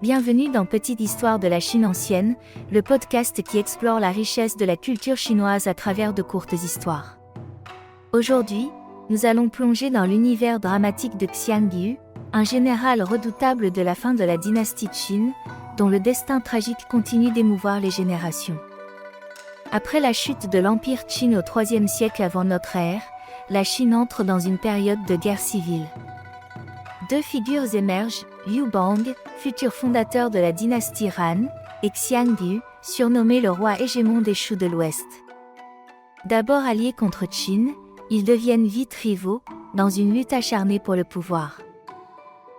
Bienvenue dans Petite Histoire de la Chine ancienne, le podcast qui explore la richesse de la culture chinoise à travers de courtes histoires. Aujourd'hui, nous allons plonger dans l'univers dramatique de Xiang Yu, un général redoutable de la fin de la dynastie Qin, dont le destin tragique continue d'émouvoir les générations. Après la chute de l'Empire Qin au IIIe siècle avant notre ère, la Chine entre dans une période de guerre civile. Deux figures émergent, Liu Bang, futur fondateur de la dynastie Han, et Xiang Yu, surnommé le roi hégémon des Shu de l'Ouest. D'abord alliés contre Qin, ils deviennent vite rivaux, dans une lutte acharnée pour le pouvoir.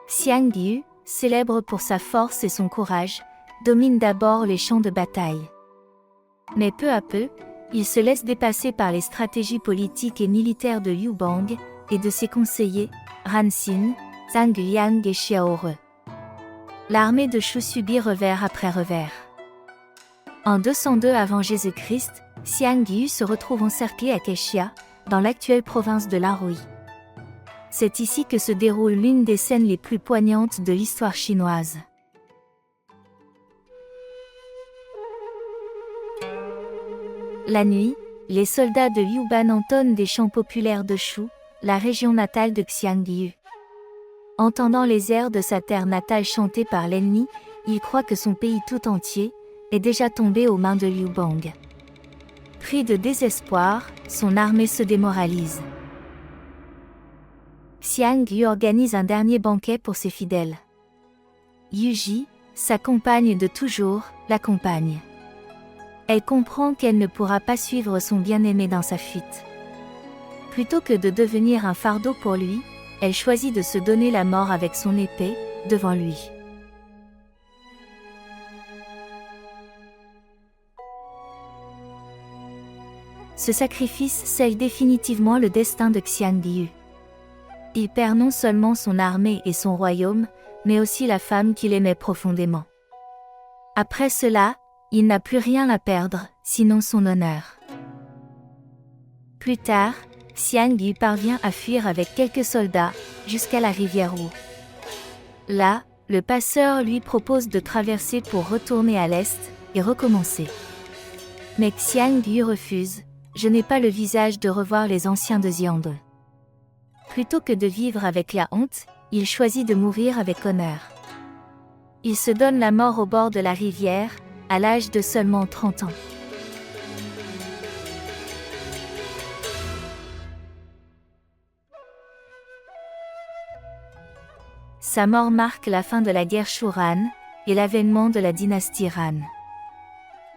Xiang Yu, célèbre pour sa force et son courage, domine d'abord les champs de bataille. Mais peu à peu, il se laisse dépasser par les stratégies politiques et militaires de Liu Bang, et de ses conseillers, Ran Xin, Zhang Yang et Xiao Re. L'armée de Shu subit revers après revers. En 202 avant Jésus-Christ, Xiang Yu se retrouve encerclé à Kexia, dans l'actuelle province de l'Anhui. C'est ici que se déroule l'une des scènes les plus poignantes de l'histoire chinoise. La nuit, les soldats de Liu Ban entonnent des chants populaires de Shu, la région natale de Xiang Yu. Entendant les airs de sa terre natale chantés par l'ennemi, il croit que son pays tout entier est déjà tombé aux mains de Liu Bang. Pris de désespoir, son armée se démoralise. Xiang Yu organise un dernier banquet pour ses fidèles. Yu Ji, sa compagne de toujours, l'accompagne. Elle comprend qu'elle ne pourra pas suivre son bien-aimé dans sa fuite. Plutôt que de devenir un fardeau pour lui, elle choisit de se donner la mort avec son épée, devant lui. Ce sacrifice scelle définitivement le destin de Xiang Yu. Il perd non seulement son armée et son royaume, mais aussi la femme qu'il aimait profondément. Après cela, il n'a plus rien à perdre, sinon son honneur. Plus tard, Xiang Yu parvient à fuir avec quelques soldats, jusqu'à la rivière Wu. Là, le passeur lui propose de traverser pour retourner à l'est, et recommencer. Mais Xiang Yu refuse, je n'ai pas le visage de revoir les anciens de Xiande. Plutôt que de vivre avec la honte, il choisit de mourir avec honneur. Il se donne la mort au bord de la rivière, à l'âge de seulement 30 ans. Sa mort marque la fin de la guerre Shu-Han et l'avènement de la dynastie Han.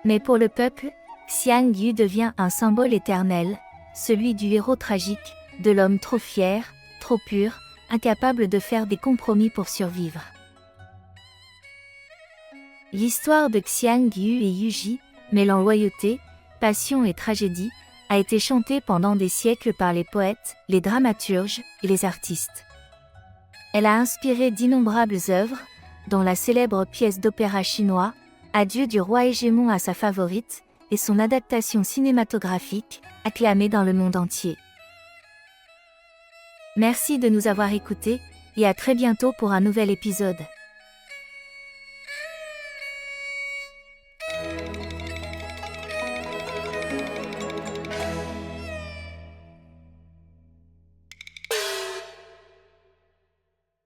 Mais pour le peuple, Xiang Yu devient un symbole éternel, celui du héros tragique, de l'homme trop fier, trop pur, incapable de faire des compromis pour survivre. L'histoire de Xiang Yu et Yu Ji, mêlant loyauté, passion et tragédie, a été chantée pendant des siècles par les poètes, les dramaturges et les artistes. Elle a inspiré d'innombrables œuvres, dont la célèbre pièce d'opéra chinois, Adieu du roi hégémon à sa favorite, et son adaptation cinématographique, acclamée dans le monde entier. Merci de nous avoir écoutés, et à très bientôt pour un nouvel épisode.